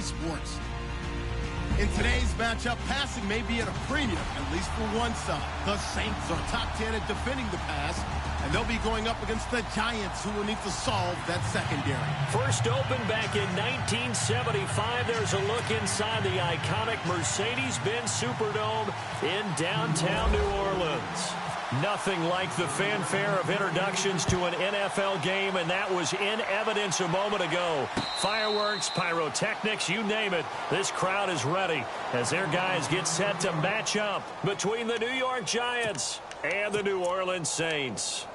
sports. In today's matchup, passing may be at a premium, at least for one side. The Saints are top 10 at defending the pass, and they'll be going up against the Giants, who will need to solve that secondary. First opened back in 1975. There's a look inside the iconic Mercedes-Benz Superdome in downtown New Orleans. Nothing like the fanfare of introductions to an NFL game, and that was in evidence a moment ago. Fireworks, pyrotechnics, you name it. This crowd is ready as their guys get set to match up between the New York Giants and the New Orleans Saints.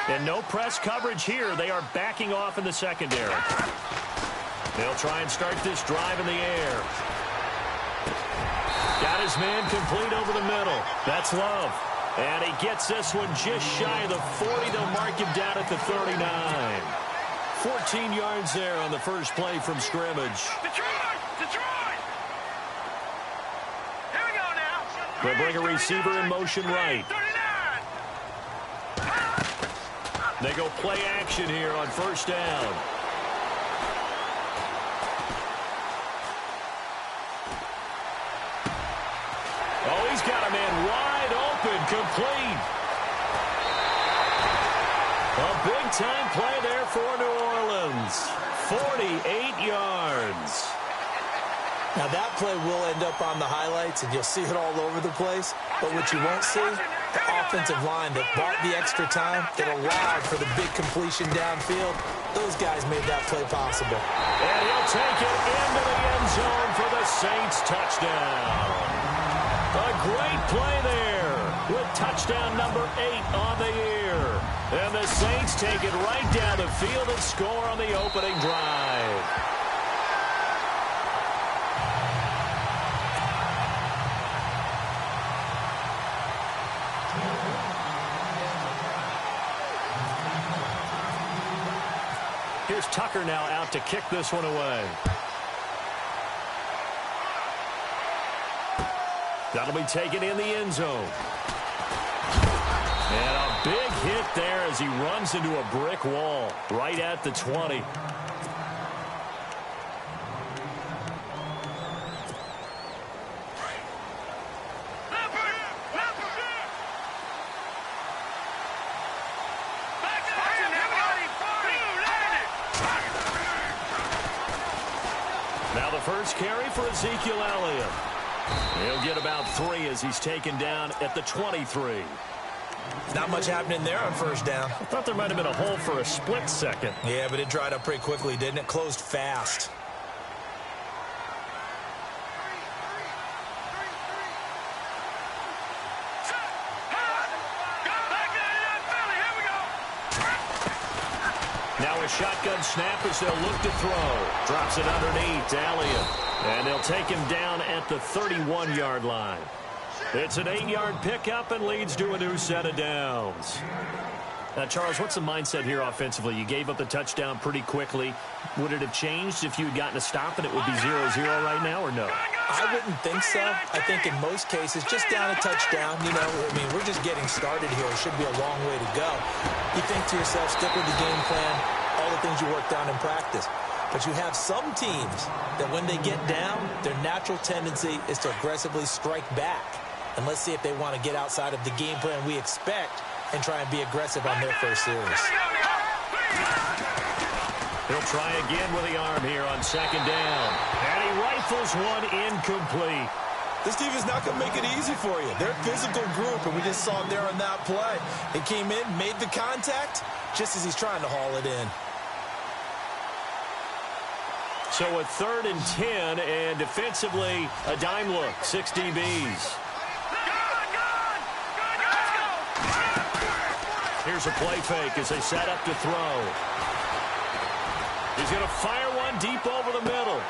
And no press coverage here. They are backing off in the secondary. They'll try and start this drive in the air. Got his man complete over the middle. That's Love. And he gets this one just shy of the 40. They'll mark him down at the 39. 14 yards there on the first play from scrimmage. Detroit! Here we go now. They'll bring a receiver in motion right. 39. They go play action here on first down. Oh, he's got a man wide open, complete. A big-time play there for New Orleans. 48 yards. Now, that play will end up on the highlights, and you'll see it all over the place. But what you won't see, the offensive line that bought the extra time, that allowed for the big completion downfield, those guys made that play possible. And he'll take it into the end zone for the Saints touchdown. A great play there with touchdown number 8 on the year. And the Saints take it right down the field and score on the opening drive. Here's Tucker now out to kick this one away. That'll be taken in the end zone. And a big hit there as he runs into a brick wall right at the 20. Now the first carry for Ezekiel Elliott. He'll get about 3 as he's taken down at the 23. Not much happening there on first down. I thought there might have been a hole for a split second. Yeah, but it dried up pretty quickly, didn't it? Closed fast. Now a shotgun snap as they'll look to throw. Drops it underneath to Elliott. And they'll take him down at the 31-yard line. It's an 8-yard pickup and leads to a new set of downs. Now, Charles, what's the mindset here offensively? You gave up the touchdown pretty quickly. Would it have changed if you had gotten a stop and it would be 0-0 right now, or no? I wouldn't think so. I think in most cases, just down a touchdown, you know, I mean, we're just getting started here. It should be a long way to go. You think to yourself, stick with the game plan, all the things you worked on in practice. But you have some teams that when they get down, their natural tendency is to aggressively strike back. And let's see if they want to get outside of the game plan we expect and try and be aggressive on their first series. He'll try again with the arm here on second down. And he rifles one incomplete. This team is not going to make it easy for you. They're a physical group, and we just saw it there on that play. It came in, made the contact, just as he's trying to haul it in. So a 3rd and 10, and defensively, a dime look, 6 DBs. Here's a play fake as they set up to throw. He's going to fire one deep over the middle.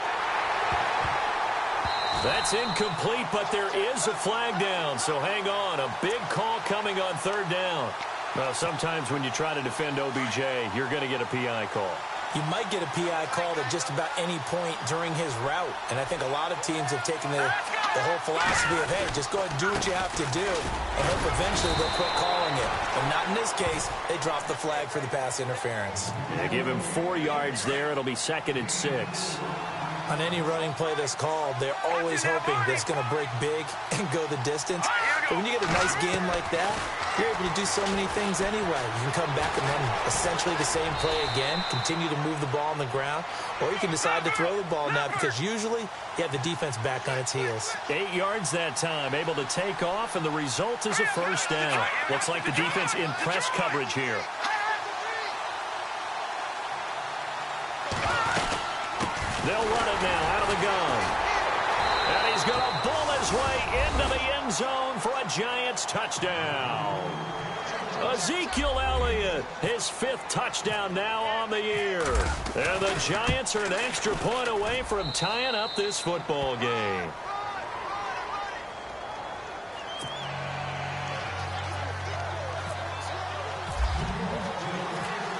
That's incomplete, but there is a flag down, so hang on. A big call coming on 3rd down. Well, sometimes when you try to defend OBJ, you're going to get a PI call. You might get a PI called at just about any point during his route. And I think a lot of teams have taken the The whole philosophy of, hey, just go ahead and do what you have to do and hope eventually they'll quit calling it. But not in this case. They dropped the flag for the pass interference. They give him 4 yards there. It'll be 2nd and 6. On any running play that's called, they're always hoping that it's going to break big and go the distance. But when you get a nice game like that, you're able to do so many things anyway. You can come back and run essentially the same play again, continue to move the ball on the ground, or you can decide to throw the ball now because usually you have the defense back on its heels. 8 yards that time, able to take off, and the result is a first down. Looks like the defense in press coverage here. They'll run it now out of the gun. And he's going to bull his way into the end zone for a Giants touchdown. Ezekiel Elliott, his 5th touchdown now on the year. And the Giants are an extra point away from tying up this football game.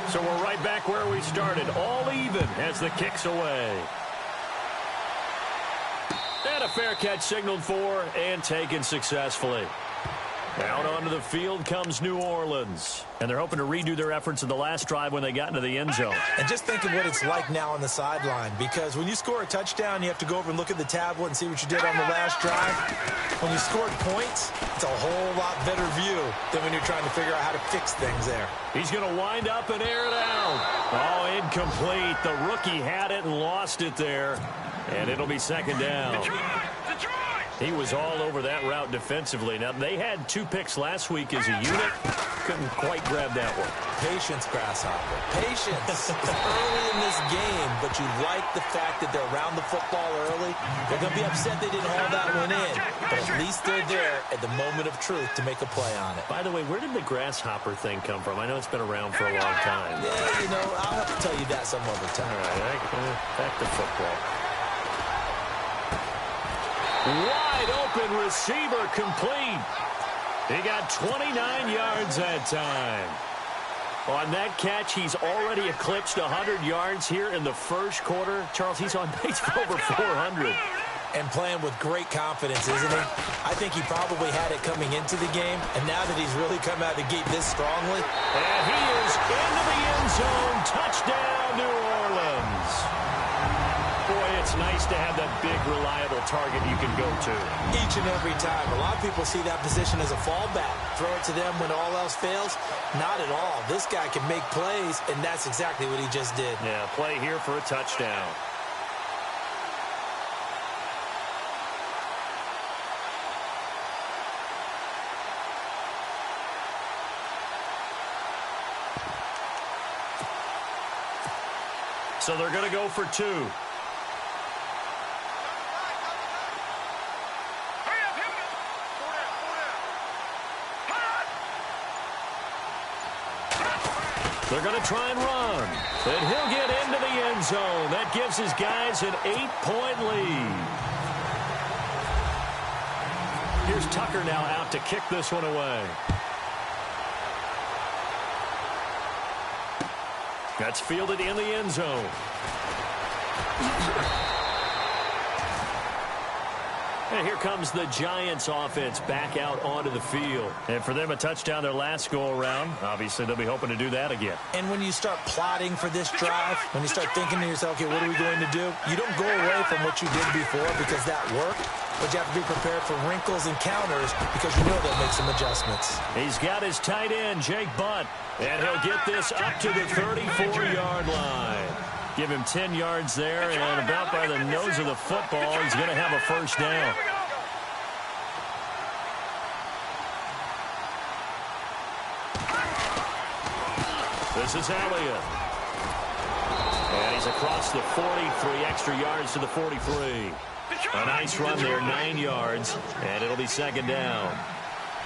So we're right back where we started, all even as the kick's away. And a fair catch signaled for and taken successfully. Out onto the field comes New Orleans. And they're hoping to redo their efforts in the last drive when they got into the end zone. And just think of what it's like now on the sideline, because when you score a touchdown, you have to go over and look at the tablet and see what you did on the last drive. When you scored points, it's a whole lot better view than when you're trying to figure out how to fix things there. He's going to wind up and air it out. Oh, incomplete. The rookie had it and lost it there. And it'll be 2nd down. He was all over that route defensively. Now, they had 2 picks last week as a unit. Couldn't quite grab that one. Patience, Grasshopper. Patience. It's early in this game, but you like the fact that they're around the football early. They're going to be upset they didn't haul that one in, but at least they're there at the moment of truth to make a play on it. By the way, where did the grasshopper thing come from? I know it's been around for a long time. Yeah, you know, I'll have to tell you that some other time. All right, back to football. Wide open receiver complete. He got 29 yards that time. On that catch, he's already eclipsed 100 yards here in the first quarter. Charles, he's on pace for over 400. And playing with great confidence, isn't he? I think he probably had it coming into the game, and now that he's really come out of the gate this strongly. And he is into the end zone. Touchdown, New Orleans. Boy, it's nice to have that big, reliable target you can go to. Each and every time. A lot of people see that position as a fallback. Throw it to them when all else fails. Not at all. This guy can make plays, and that's exactly what he just did. Yeah, play here for a touchdown. So they're going to go for 2. They're going to try and run. And he'll get into the end zone. That gives his guys an 8-point lead. Here's Tucker now out to kick this one away. That's fielded in the end zone. And here comes the Giants offense back out onto the field. And for them, a touchdown their last go-around. Obviously, they'll be hoping to do that again. And when you start plotting for this drive, when you start thinking to yourself, okay, what are we going to do? You don't go away from what you did before because that worked. But you have to be prepared for wrinkles and counters because you know they'll make some adjustments. He's got his tight end, Jake Butt. And he'll get this up to the 34-yard line. Give him 10 yards there, and about by the nose of the football, he's going to have a first down. This is Elliott. And he's across the 43, extra yards to the 43. A nice run there, 9 yards, and it'll be 2nd down.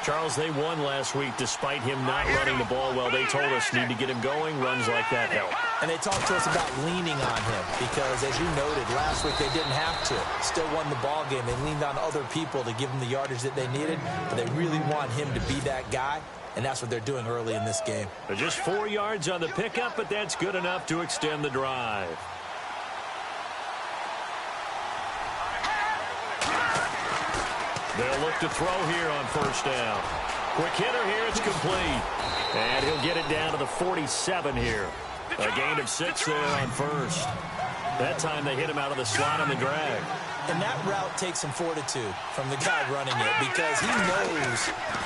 Charles, they won last week despite him not running the ball well. They told us need to get him going. Runs like that help. And they talked to us about leaning on him because, as you noted, last week they didn't have to. Still won the ball game. They leaned on other people to give them the yardage that they needed, but they really want him to be that guy, and that's what they're doing early in this game. They're just 4 yards on the pickup, but that's good enough to extend the drive. They'll look to throw here on first down. Quick hitter here, it's complete. And he'll get it down to the 47 here. A gain of 6 there on first. That time they hit him out of the slot on the drag. And that route takes some fortitude from the guy running it because he knows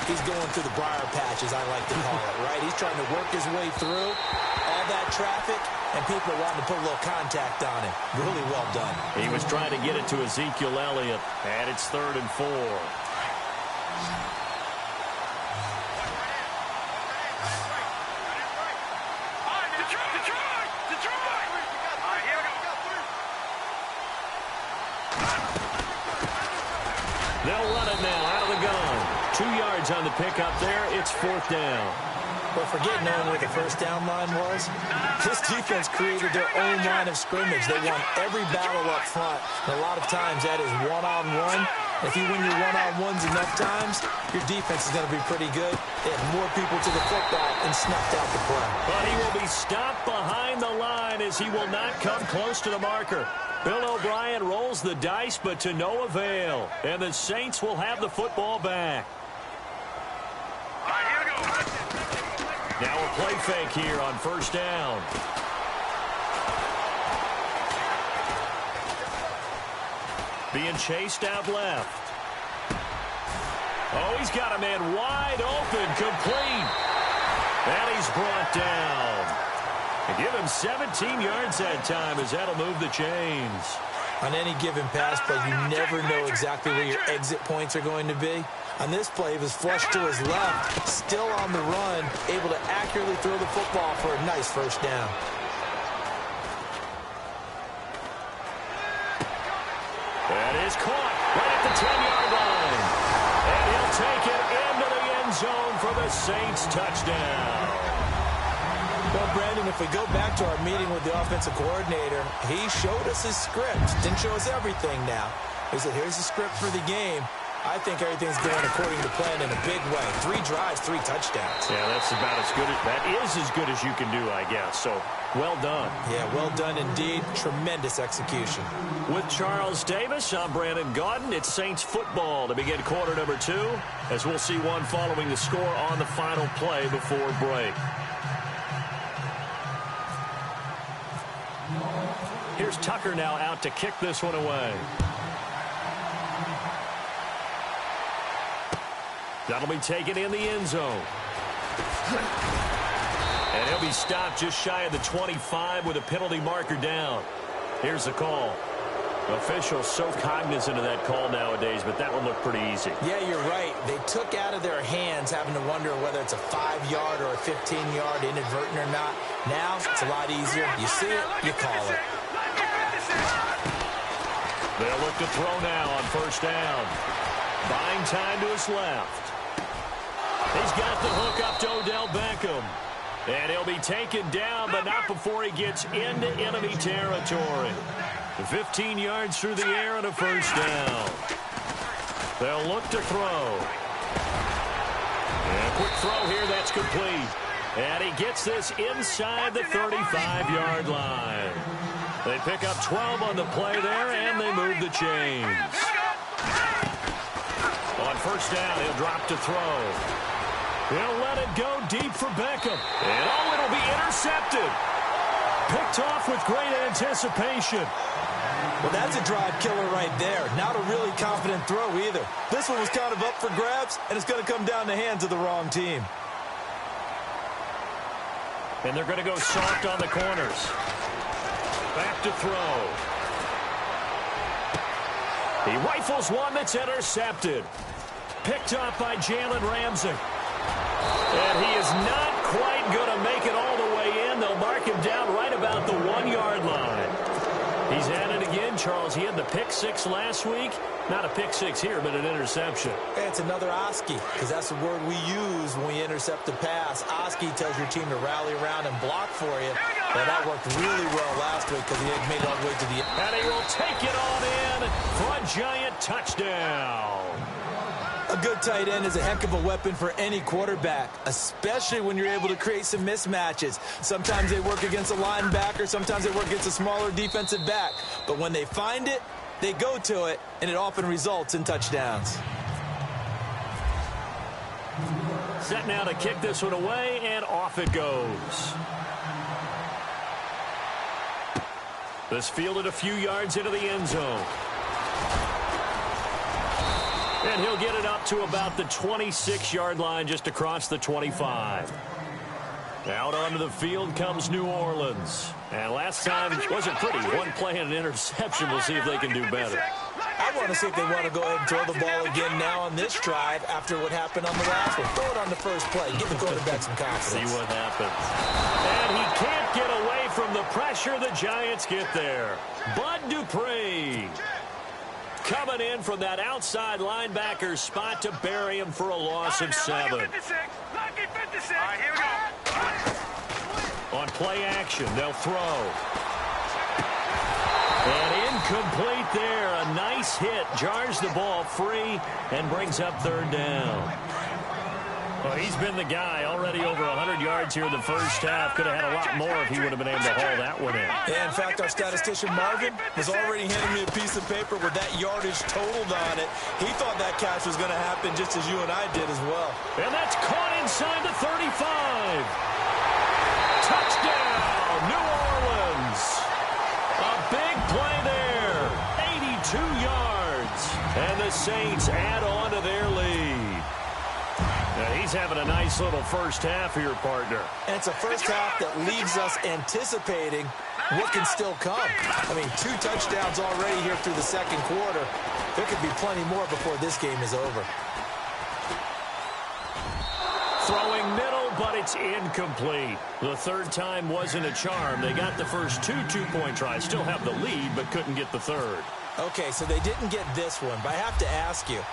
he's going through the briar patch, as I like to call it, right? He's trying to work his way through all that traffic, and people are wanting to put a little contact on him. Really well done. He was trying to get it to Ezekiel Elliott, and it's 3rd and 4. They'll run it now out of the gun. 2 yards on the pickup there. It's 4th down. But forget knowing where the first down line was. This defense created their own line of scrimmage. They won every battle up front. And a lot of times that is one-on-one. If you win your one-on-ones enough times, your defense is going to be pretty good. They have more people to the football and snuffed out the play. But he will be stopped behind the line as he will not come close to the marker. Bill O'Brien rolls the dice, but to no avail. And the Saints will have the football back. Now a play fake here on first down. Being chased out left. Oh, he's got a man wide open, complete. And he's brought down. And give him 17 yards that time as that'll move the chains. On any given pass play, you never know exactly where your exit points are going to be. On this play, he was flushed to his left, still on the run, able to accurately throw the football for a nice first down. That is caught right at the 10-yard line. And he'll take it into the end zone for the Saints touchdown. Well, Brandon, if we go back to our meeting with the offensive coordinator, he showed us his script. Didn't show us everything now. He said, here's the script for the game. I think everything's going according to plan in a big way. 3 drives, 3 touchdowns. Yeah, that's about as good as, that is as good as you can do, I guess. So, well done. Yeah, well done indeed. Tremendous execution. With Charles Davis, I'm Brandon Gaudin. It's Saints football to begin quarter number 2, as we'll see one following the score on the final play before break. Here's Tucker now out to kick this one away. That'll be taken in the end zone. And he'll be stopped just shy of the 25 with a penalty marker down. Here's the call. Officials so cognizant of that call nowadays, but that one looked pretty easy. Yeah, you're right. They took out of their hands having to wonder whether it's a 5-yard or a 15-yard inadvertent or not. Now, it's a lot easier. You see it, you call it. They'll look to throw now on first down. Buying time to his left. He's got the hook up to Odell Beckham. And he'll be taken down, but not before he gets into enemy territory. 15 yards through the air and a first down. They'll look to throw. And a quick throw here, that's complete. And he gets this inside the 35-yard line. They pick up 12 on the play there, and they move the chains. On first down, he'll drop to throw. He'll let it go deep for Beckham. And oh, it'll be intercepted. Picked off with great anticipation. Well, that's a drive killer right there. Not a really confident throw either. This one was kind of up for grabs, and it's going to come down the hands of the wrong team. And they're going to go soft on the corners. Back to throw. He rifles one that's intercepted. Picked up by Jalen Ramsey. And he is not quite going to make it all the way in. They'll mark him down right about the 1-yard line. He's at it again, Charles. He had the pick 6 last week. Not a pick 6 here, but an interception. Hey, it's another Oski, because that's the word we use when we intercept the pass. Oski tells your team to rally around and block for you. Well, that worked really well last week because he had made it all the way to the end. And he will take it on in for a giant touchdown. A good tight end is a heck of a weapon for any quarterback, especially when you're able to create some mismatches. Sometimes they work against a linebacker, sometimes they work against a smaller defensive back. But when they find it, they go to it, and it often results in touchdowns. Set now to kick this one away, and off it goes. This fielded a few yards into the end zone. And he'll get it up to about the 26-yard line, just across the 25. Out onto the field comes New Orleans. And last time it wasn't pretty. One play and an interception. We'll see if they can do better. I want to see if they want to go ahead and throw the ball again now on this drive after what happened on the last one. Throw it on the first play. Give the quarterback some confidence. See what happens. And he can't get away from the pressure. The Giants get there. Bud Dupree coming in from that outside linebacker spot to bury him for a loss of 7. Lucky 56. Lucky 56. All right, here we go. On play action, they'll throw. And incomplete there. A nice hit. Jars the ball free and brings up 3rd down. Well, he's been the guy. Already over 100 yards here in the first half. Could have had a lot more if he would have been able to haul that one in. Yeah, in fact, our statistician Marvin was already handing me a piece of paper with that yardage totaled on it. He thought that catch was going to happen just as you and I did as well. And that's caught inside the 35. Touchdown, New Orleans. A big play there. 82 yards. And the Saints add on to their lead. Now he's having a nice little first half here, partner. And it's a first half that leaves us anticipating what can still come. I mean, 2 touchdowns already here through the second quarter. There could be plenty more before this game is over. Throwing middle, but it's incomplete. The 3rd time wasn't a charm. They got the first 2 two-point tries. Still have the lead, but couldn't get the 3rd. Okay, so they didn't get this one, but I have to ask you,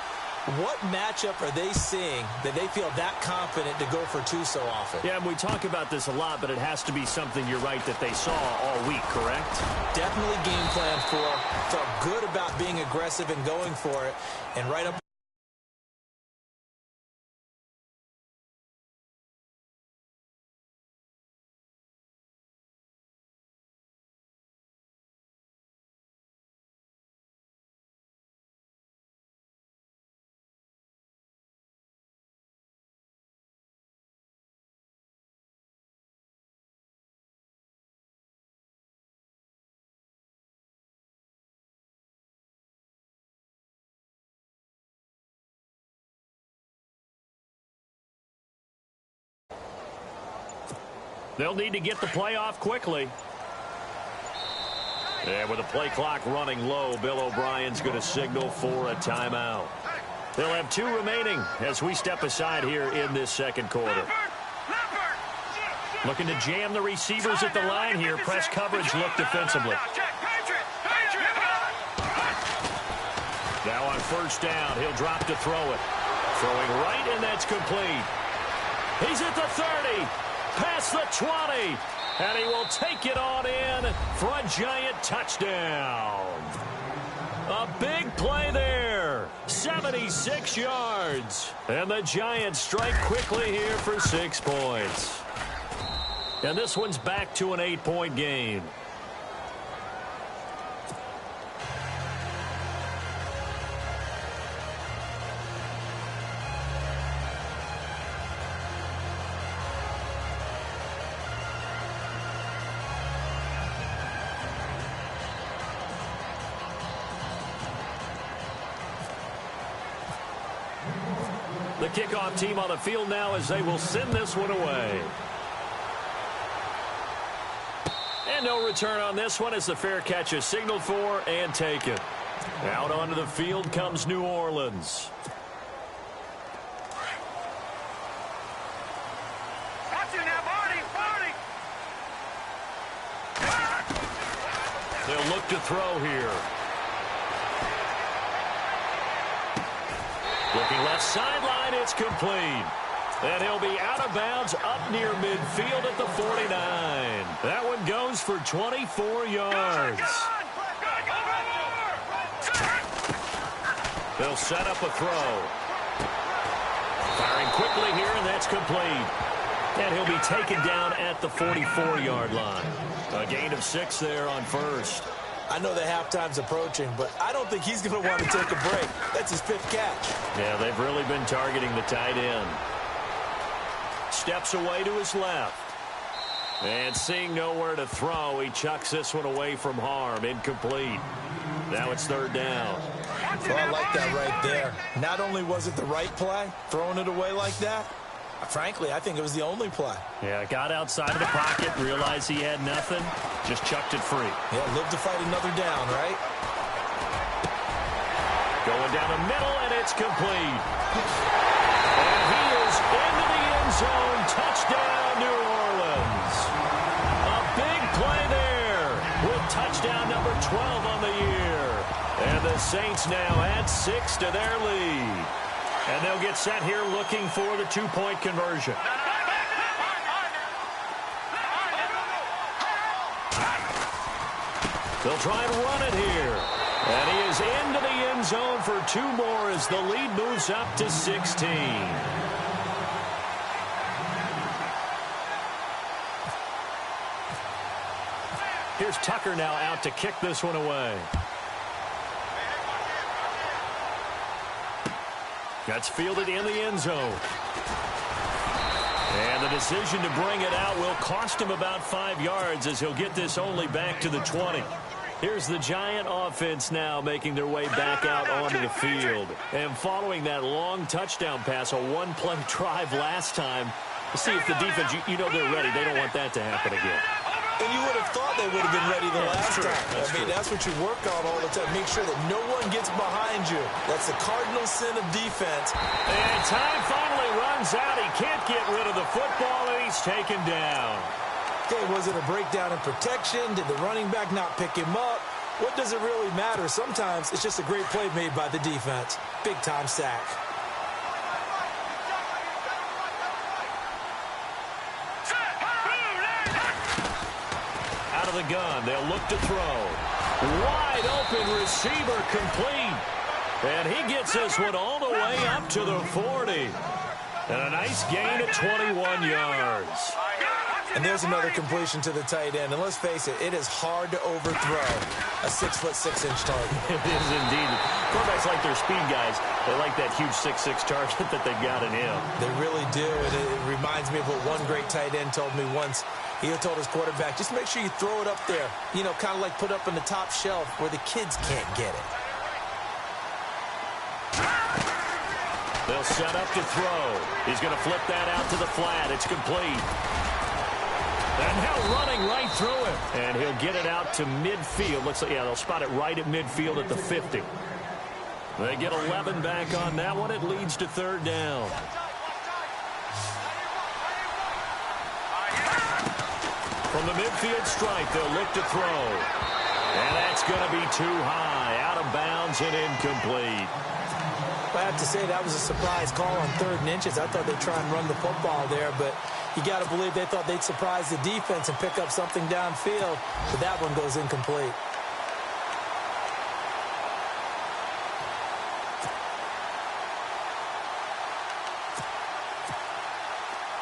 what matchup are they seeing that they feel that confident to go for 2 so often? Yeah, we talk about this a lot, but it has to be something, you're right, that they saw all week, correct? Definitely game plan for. Felt good about being aggressive and going for it. And right up. They'll need to get the play off quickly. And with the play clock running low, Bill O'Brien's going to signal for a timeout. They'll have 2 remaining as we step aside here in this second quarter. Looking to jam the receivers at the line here. Press coverage look defensively. Now on 1st down, he'll drop to throw it. Throwing right, and that's complete. He's at the 30. Past the 20, and he will take it on in for a Giant touchdown. A big play there, 76 yards, and the Giants strike quickly here for 6 points. And this one's back to an 8-point game. The kickoff team on the field now as they will send this one away. And no return on this one as the fair catch is signaled for and taken. Out onto the field comes New Orleans. They'll look to throw here. Looking left sideline, it's complete. And he'll be out of bounds up near midfield at the 49. That one goes for 24 yards. They'll set up a throw. Firing quickly here, and that's complete. And he'll be taken down at the 44-yard line. A gain of 6 there on 1st. I know that halftime's approaching, but I don't think he's going to want to take a break. That's his 5th catch. Yeah, they've really been targeting the tight end. steps away to his left. And seeing nowhere to throw, he chucks this one away from harm. Incomplete. Now it's third down. Well, I like that right there. Not only was it the right play, throwing it away like that, frankly, I think it was the only play. Yeah, got outside of the pocket, realized he had nothing, just chucked it free. Yeah, live to fight another down, right? Going down the middle, and it's complete. And he is into the end zone. Touchdown, New Orleans. A big play there with touchdown number 12 on the year. And the Saints now add 6 to their lead. And they'll get set here looking for the two-point conversion. They'll try and run it here. And he is into the end zone for 2 more as the lead moves up to 16. Here's Tucker now out to kick this one away. That's fielded in the end zone. And the decision to bring it out will cost him about 5 yards as he'll get this only back to the 20. Here's the Giant offense now making their way back out onto the field. And following that long touchdown pass, a one-play drive last time, to see if the defense, you know they're ready. They don't want that to happen again. And you would have thought they would have been ready the last time. That's what you work on all the time. Make sure that no one gets behind you. That's the cardinal sin of defense. And time finally runs out. He can't get rid of the football, and he's taken down. Okay, was it a breakdown in protection? Did the running back not pick him up? What does it really matter? Sometimes it's just a great play made by the defense. Big-time sack. Out of the gun, they'll look to throw. Wide open receiver complete. And he gets this one all the way up to the 40. And a nice gain of 21 yards. And there's another completion to the tight end. And let's face it, it is hard to overthrow a 6'6" target. It is indeed. Quarterbacks like their speed guys. They like that huge 6'6" target that they've got in him. They really do. And it reminds me of what one great tight end told me once. He told his quarterback, just make sure you throw it up there. You know, kind of like put up on the top shelf where the kids can't get it. They'll set up to throw. He's going to flip that out to the flat. It's complete. And now running right through it. And he'll get it out to midfield. Looks like, yeah, they'll spot it right at midfield at the 50. They get 11 back on that one. It leads to third down. From the midfield stripe, they'll look to throw. And that's going to be too high. Out of bounds and incomplete. I have to say that was a surprise call on 3rd and inches. I thought they'd try and run the football there, but you got to believe they thought they'd surprise the defense and pick up something downfield, but that one goes incomplete.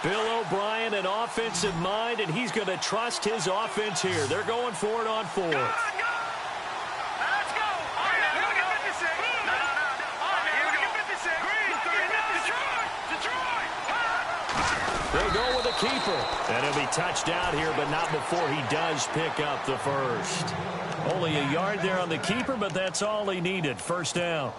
Bill O'Brien, an offensive mind, and he's going to trust his offense here. They're going for it on 4th. They'll go with a keeper. And he'll be touched out here, but not before he does pick up the first. Only a yard there on the keeper, but that's all he needed. First down.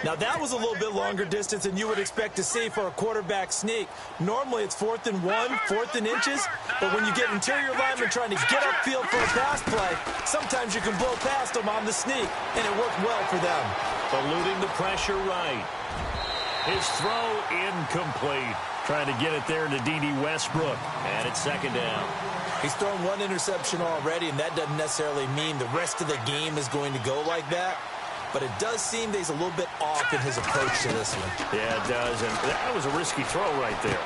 Now, that was a little bit longer distance than you would expect to see for a quarterback sneak. Normally, it's 4th and 1, 4th and inches. But when you get interior linemen trying to get upfield for a pass play, sometimes you can blow past them on the sneak, and it worked well for them. Eluding the pressure right. His throw incomplete. Trying to get it there to D.D. Westbrook. And it's second down. He's thrown one interception already, and that doesn't necessarily mean the rest of the game is going to go like that. But it does seem that he's a little bit off in his approach to this one. Yeah, it does. And that was a risky throw right there.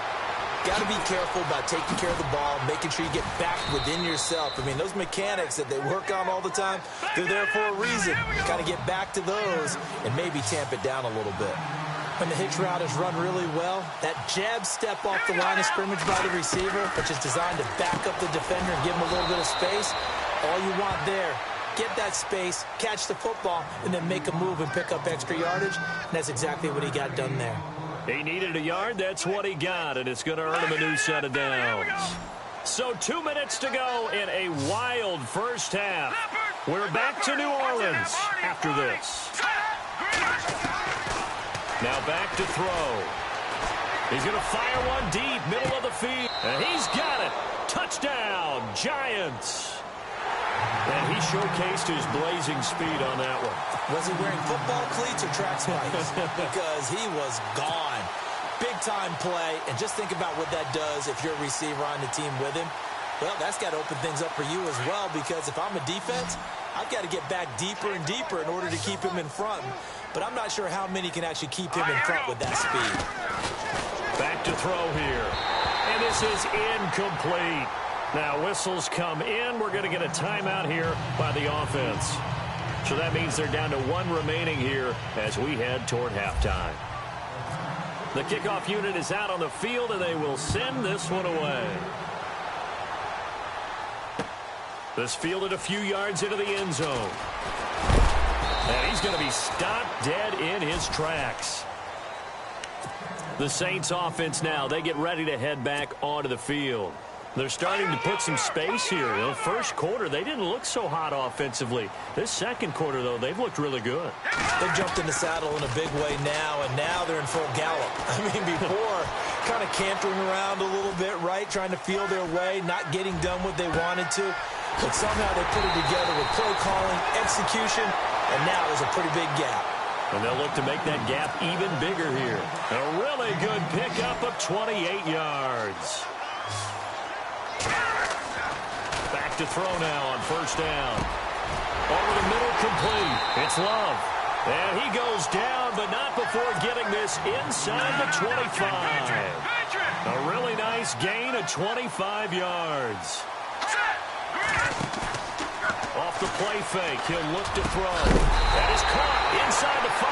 Got to be careful about taking care of the ball, making sure you get back within yourself. I mean, those mechanics that they work on all the time, they're there for a reason. Got to get back to those and maybe tamp it down a little bit. When the hitch route is run really well, that jab step off the line of scrimmage by the receiver, which is designed to back up the defender and give him a little bit of space, all you want there, get that space, catch the football, and then make a move and pick up extra yardage. And that's exactly what he got done there. He needed a yard. That's what he got, and it's going to earn him a new set of downs. So 2 minutes to go in a wild first half. We're back to New Orleans after this. Now back to throw. He's going to fire one deep, middle of the field. And he's got it. Touchdown, Giants. And he showcased his blazing speed on that one. Was he wearing football cleats or track spikes? Because he was gone. Big-time play. And just think about what that does if you're a receiver on the team with him. Well, that's got to open things up for you as well, because if I'm a defense, I've got to get back deeper and deeper in order to keep him in front. But I'm not sure how many can actually keep him in front with that speed. Back to throw here. And this is incomplete. Now, whistles come in. We're going to get a timeout here by the offense. So that means they're down to one remaining here as we head toward halftime. The kickoff unit is out on the field, and they will send this one away. This fielded a few yards into the end zone. And he's going to be stopped dead in his tracks. The Saints offense now, they get ready to head back onto the field. They're starting to put some space here. The first quarter, they didn't look so hot offensively. This second quarter, though, they've looked really good. They've jumped in the saddle in a big way now, and now they're in full gallop. I mean, before, kind of cantering around a little bit, right, trying to feel their way, not getting done what they wanted to. But somehow they put it together with play calling, execution, and now there's a pretty big gap. And they'll look to make that gap even bigger here. A really good pickup of 28 yards. Back to throw now on first down. Over the middle, complete. It's Love. And he goes down, but not before getting this inside the 25. A really nice gain of 25 yards. Off the play fake, he'll look to throw. That is caught inside the 5.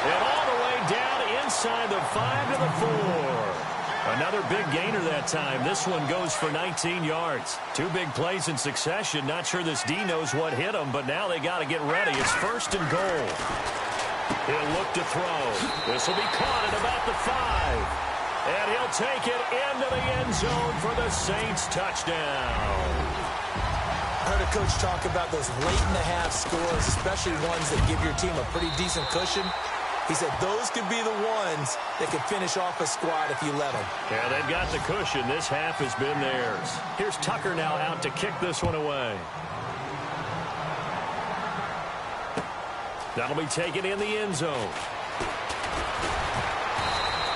And all the way down inside the 5 to the 4. Another big gainer that time. This one goes for 19 yards. Two big plays in succession. Not sure this D knows what hit him, but now they got to get ready. It's first and goal. He'll look to throw. This will be caught at about the 5. And he'll take it into the end zone for the Saints touchdown. I heard a coach talk about those late-in-the-half scores, especially ones that give your team a pretty decent cushion. He said those could be the ones that could finish off a squad if you let them. Yeah, they've got the cushion. This half has been theirs. Here's Tucker now out to kick this one away. That'll be taken in the end zone.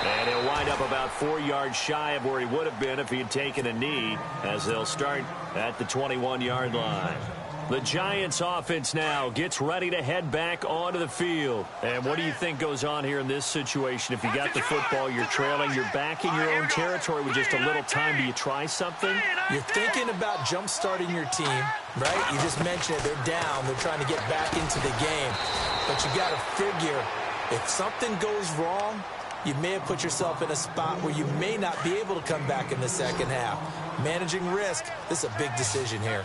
And he'll wind up about 4 yards shy of where he would have been if he had taken a knee, as they'll start at the 21-yard line. The Giants offense now gets ready to head back onto the field. And what do you think goes on here in this situation? If you got the football, you're trailing, you're back in your own territory with just a little time. Do you try something? You're thinking about jump-starting your team, right? You just mentioned it. They're down. They're trying to get back into the game. But you got to figure, if something goes wrong, you may have put yourself in a spot where you may not be able to come back in the second half. Managing risk, this is a big decision here.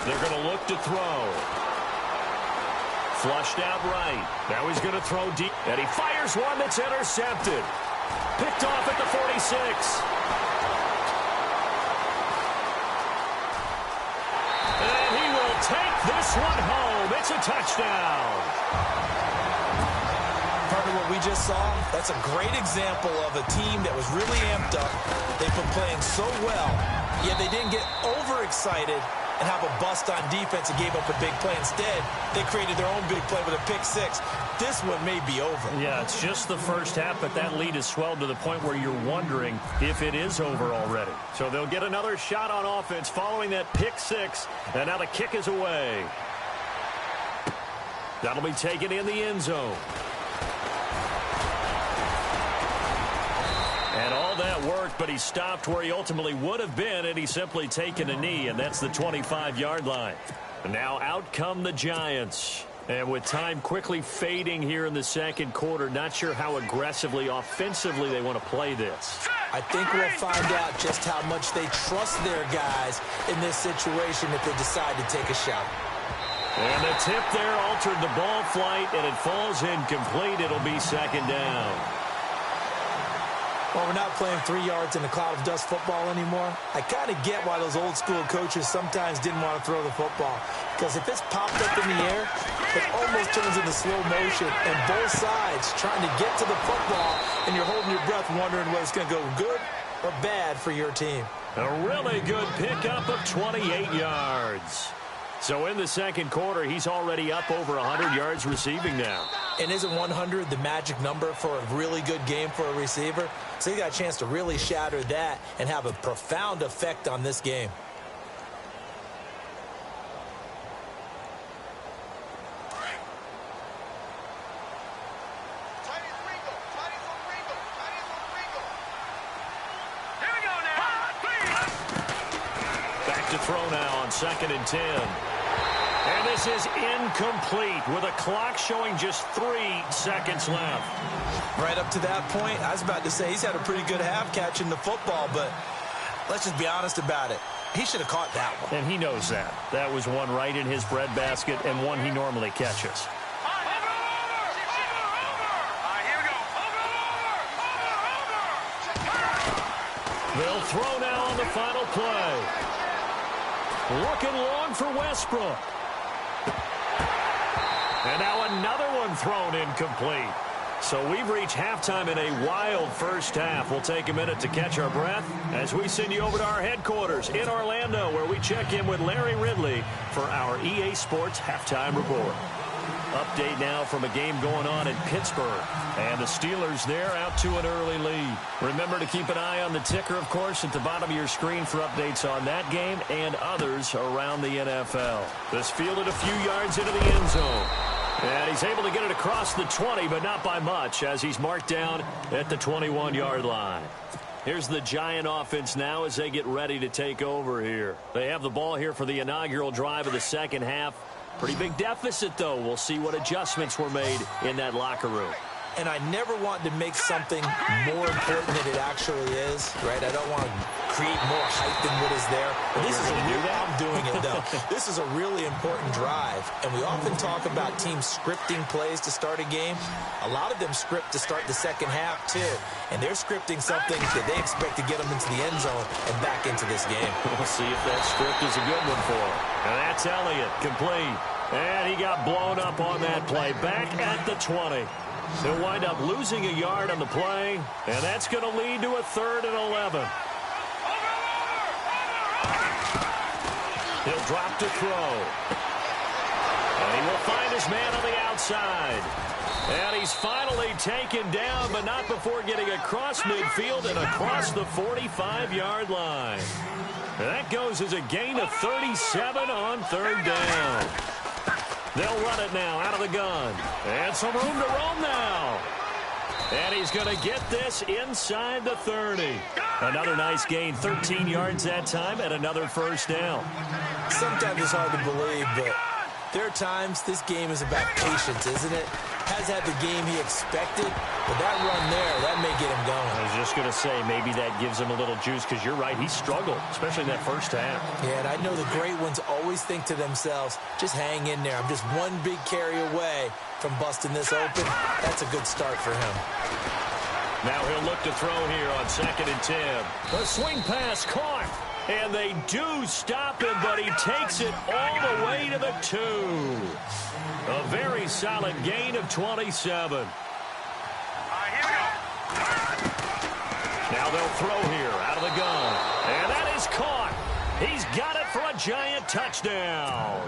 They're going to look to throw. Flushed out right. Now he's going to throw deep. And he fires one that's intercepted. Picked off at the 46. And he will take this one home. It's a touchdown. Part of what we just saw, that's a great example of a team that was really amped up. They've been playing so well, yet they didn't get overexcited and have a bust on defense and gave up a big play. Instead, they created their own big play with a pick-6. This one may be over. Yeah, it's just the first half, but that lead has swelled to the point where you're wondering if it is over already. So they'll get another shot on offense following that pick-6, and now the kick is away. That'll be taken in the end zone. And all that worked, but he stopped where he ultimately would have been, and he's simply taken a knee, and that's the 25-yard line. And now out come the Giants. And with time quickly fading here in the second quarter, not sure how aggressively, offensively they want to play this. I think we'll find out just how much they trust their guys in this situation if they decide to take a shot. And the tip there altered the ball flight, and it falls incomplete. It'll be second down. Well, we're not playing 3 yards in a cloud of dust football anymore. I kind of get why those old school coaches sometimes didn't want to throw the football. Because if it's popped up in the air, it almost turns into slow motion. And both sides trying to get to the football, and you're holding your breath wondering whether it's going to go good or bad for your team. A really good pickup of 28 yards. So in the second quarter, he's already up over 100 yards receiving now. And isn't 100 the magic number for a really good game for a receiver? So he got a chance to really shatter that and have a profound effect on this game. Back to throw now on 2nd and 10. And this is incomplete with a clock showing just 3 seconds left. Right up to that point, I was about to say he's had a pretty good half catching the football, but let's just be honest about it. He should have caught that one. And he knows that. That was one right in his breadbasket and one he normally catches. They'll throw now on the final play. Looking long for Westbrook. And now another one thrown incomplete. So we've reached halftime in a wild first half. We'll take a minute to catch our breath as we send you over to our headquarters in Orlando, where we check in with Larry Ridley for our EA Sports Halftime Report. Update now from a game going on in Pittsburgh. And the Steelers there out to an early lead. Remember to keep an eye on the ticker, of course, at the bottom of your screen for updates on that game and others around the NFL. This fielded a few yards into the end zone. And he's able to get it across the 20, but not by much, as he's marked down at the 21-yard line. Here's the Giant offense now as they get ready to take over here. They have the ball here for the inaugural drive of the second half. Pretty big deficit, though. We'll see what adjustments were made in that locker room. And I never want to make something more important than it actually is, right? I don't want to create more hype than what is there. But this is I'm doing it, though. This is a really important drive. And we often talk about teams scripting plays to start a game. A lot of them script to start the second half, too. And they're scripting something that they expect to get them into the end zone and back into this game. We'll see if that script is a good one for them. And that's Elliott, complete. And he got blown up on that play. Back at the 20. They'll wind up losing a yard on the play, and that's going to lead to a 3rd and 11. He'll drop to throw. And he will find his man on the outside. And he's finally taken down, but not before getting across midfield and across the 45-yard line. And that goes as a gain of 37 on 3rd down. They'll run it now out of the gun. And some room to roam now. And he's going to get this inside the 30. Another nice gain, 13 yards that time, and another first down. Sometimes it's hard to believe, but there are times this game is about patience, isn't it? Has had the game he expected, but that run there, that may get him going. I was just going to say, maybe that gives him a little juice, because you're right, he struggled, especially in that first half. Yeah, and I know the great ones always think to themselves, just hang in there. I'm just one big carry away from busting this open. That's a good start for him. Now he'll look to throw here on 2nd and 10. The swing pass caught. And they do stop him, but he takes it all the way to the 2. A very solid gain of 27. Now they'll throw here out of the gun. And that is caught. He's got it for a Giant touchdown.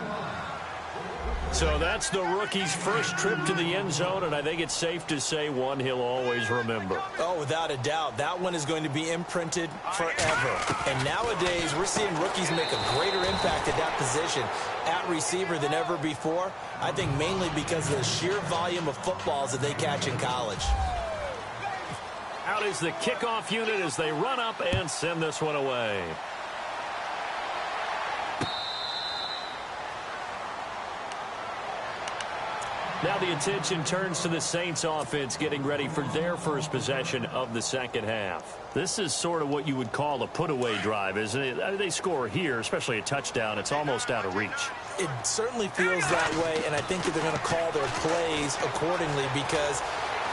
So that's the rookie's first trip to the end zone, and I think it's safe to say one he'll always remember. Oh, without a doubt. That one is going to be imprinted forever. And nowadays, we're seeing rookies make a greater impact at that position at receiver than ever before. I think mainly because of the sheer volume of footballs that they catch in college. Out is the kickoff unit as they run up and send this one away. Now the attention turns to the Saints offense getting ready for their first possession of the second half. This is sort of what you would call a put-away drive, isn't it? I mean, they score here, especially a touchdown. It's almost out of reach. It certainly feels that way, and I think that they're going to call their plays accordingly because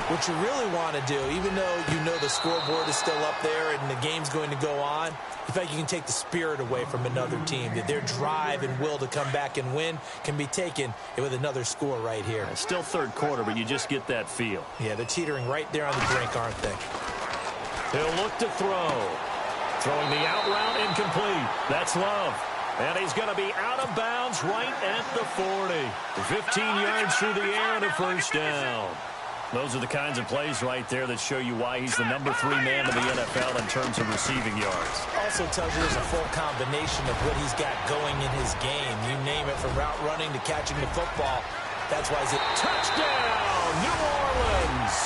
what you really want to do, even though you know the scoreboard is still up there and the game's going to go on, in fact, you can take the spirit away from another team. That their drive and will to come back and win can be taken with another score right here. It's still third quarter, but you just get that feel. Yeah, they're teetering right there on the brink, aren't they? He'll look to throw. Throwing the out route incomplete. That's Love. And he's going to be out of bounds right at the 40. 15 yards through the air and a first down. Those are the kinds of plays right there that show you why he's the number 3 man in the NFL in terms of receiving yards. Also tells you there's a full combination of what he's got going in his game. You name it, from route running to catching the football. That's why he's a touchdown, New Orleans.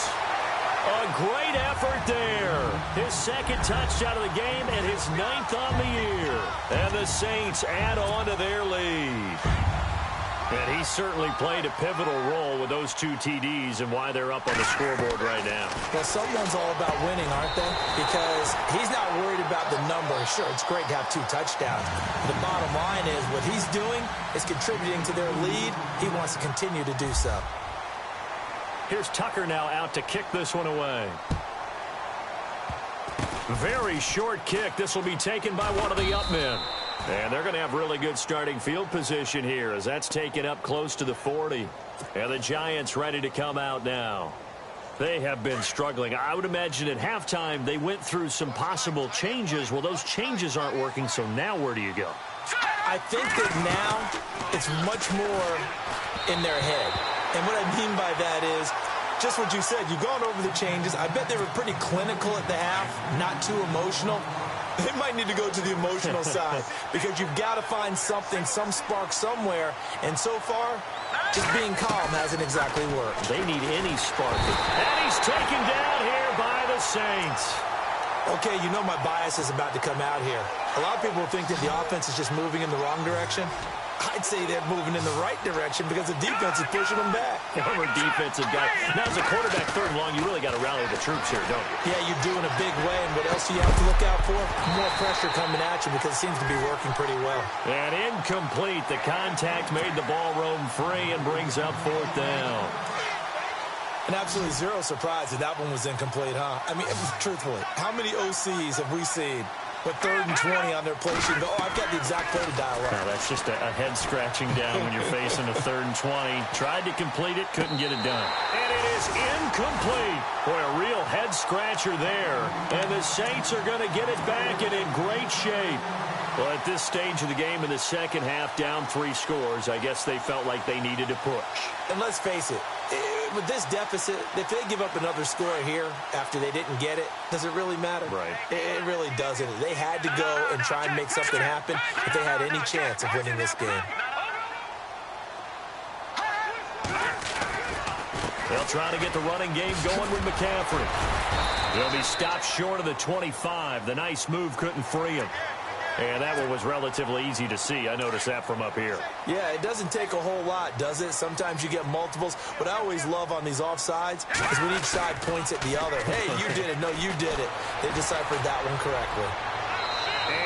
A great effort there. His second touchdown of the game and his 9th on the year. And the Saints add on to their lead. And he certainly played a pivotal role with those 2 TDs and why they're up on the scoreboard right now. Well, someone's all about winning, aren't they? Because he's not worried about the number. Sure, it's great to have 2 touchdowns. The bottom line is what he's doing is contributing to their lead. He wants to continue to do so. Here's Tucker now out to kick this one away. Very short kick. This will be taken by one of the up men. And they're going to have really good starting field position here as that's taken up close to the 40. And the Giants ready to come out now. They have been struggling. I would imagine at halftime they went through some possible changes. Well, those changes aren't working, so now where do you go? I think that now it's much more in their head. And what I mean by that is just what you said. You've gone over the changes. I bet they were pretty clinical at the half, not too emotional. They might need to go to the emotional side because you've got to find something, some spark somewhere. And so far, just being calm hasn't exactly worked. They need any spark. And he's taken down here by the Saints. Okay, you know my bias is about to come out here. A lot of people think that the offense is just moving in the wrong direction. I'd say they're moving in the right direction because the defense is pushing them back. Former defensive guy. Now, as a quarterback, 3rd and long, you really got to rally the troops here, don't you? Yeah, you do in a big way. And what else do you have to look out for? More pressure coming at you because it seems to be working pretty well. And incomplete. The contact made the ball roam free and brings up 4th down. And absolutely zero surprise that that one was incomplete, huh? I mean, truthfully, how many OCs have we seen with 3rd and 20 on their play sheet and go, oh, I've got the exact play to dial up? Now, that's just a head-scratching down when you're facing a 3rd and 20. Tried to complete it, couldn't get it done. And it is incomplete. Boy, a real head-scratcher there. And the Saints are going to get it back and in great shape. Well, at this stage of the game in the second half, down 3 scores, I guess they felt like they needed to push. And let's face it, with this deficit, if they give up another score here after they didn't get it, does it really matter? Right. It really doesn't. They had to go and try and make something happen if they had any chance of winning this game. They'll try to get the running game going with McCaffrey. He'll be stopped short of the 25. The nice move couldn't free him. And that one was relatively easy to see. I noticed that from up here. Yeah, it doesn't take a whole lot, does it? Sometimes you get multiples. What I always love on these offsides is when each side points at the other. Hey, you did it. No, you did it. They deciphered that one correctly.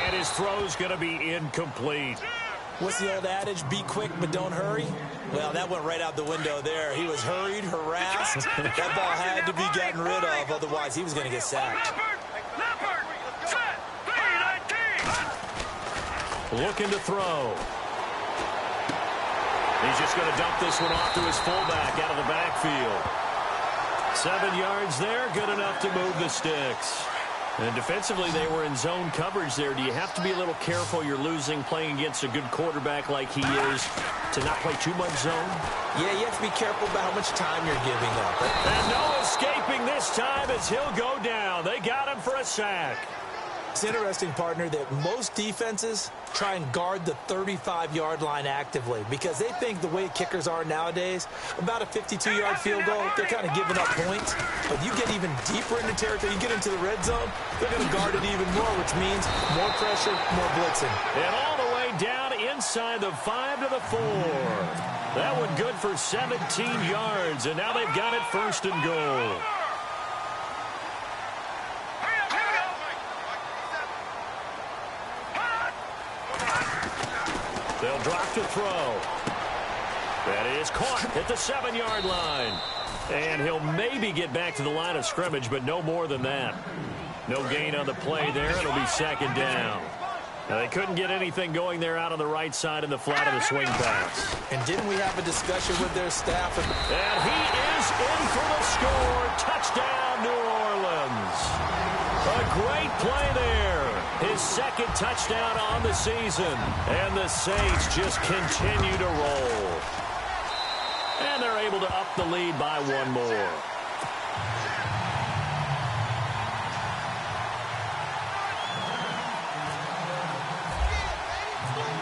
And his throw's going to be incomplete. What's the old adage? Be quick, but don't hurry? Well, that went right out the window there. He was hurried, harassed. That ball had to be gotten rid of. Otherwise, he was going to get sacked. Looking to throw. He's just going to dump this one off to his fullback out of the backfield. 7 yards there, good enough to move the sticks. And defensively, they were in zone coverage there. Do you have to be a little careful? You're losing playing against a good quarterback like he is to not play too much zone? Yeah, you have to be careful about how much time you're giving up. And no escaping this time as he'll go down. They got him for a sack. It's interesting, partner, that most defenses try and guard the 35-yard line actively because they think the way kickers are nowadays, about a 52-yard field goal, they're kind of giving up points. But you get even deeper into territory, you get into the red zone, they're going to guard it even more, which means more pressure, more blitzing. And all the way down inside the 5 to the 4. That one good for 17 yards, and now they've got it 1st and goal. They'll drop to throw. That is caught at the 7-yard line. And he'll maybe get back to the line of scrimmage, but no more than that. No gain on the play there. It'll be 2nd down. Now, they couldn't get anything going there out on the right side in the flat of the swing pass. And didn't we have a discussion with their staff? And he is in for the score. Touchdown, New Orleans. A great play there. His 2nd touchdown on the season. And the Saints just continue to roll. And they're able to up the lead by 1 more.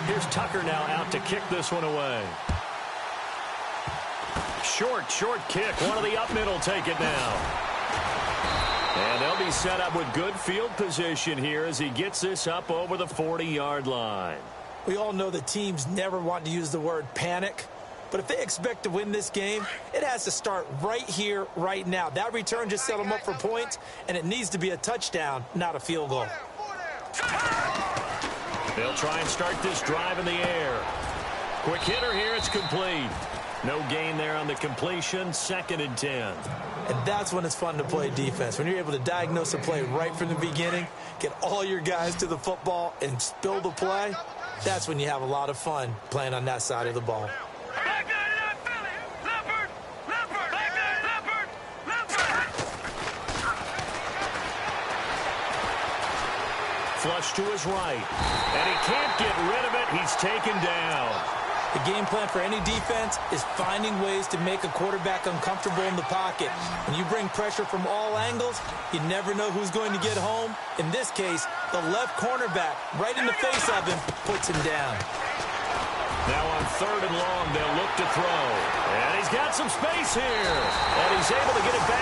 Here's Tucker now out to kick this one away. Short kick. One of the up middle take it now. And they'll be set up with good field position here as he gets this up over the 40-yard line. We all know the teams never want to use the word panic. But if they expect to win this game, it has to start right here, right now. That return just set them up for points, and it needs to be a touchdown, not a field goal. They'll try and start this drive in the air. Quick hitter here, it's complete. No gain there on the completion, 2nd and 10. And that's when it's fun to play defense. When you're able to diagnose a play right from the beginning, get all your guys to the football, and spill the play, that's when you have a lot of fun playing on that side of the ball. Flush to his right. And he can't get rid of it. He's taken down. The game plan for any defense is finding ways to make a quarterback uncomfortable in the pocket. When you bring pressure from all angles, you never know who's going to get home. In this case, the left cornerback, right in the face of him, puts him down. Now on 3rd and long, they'll look to throw. And he's got some space here. And he's able to get it back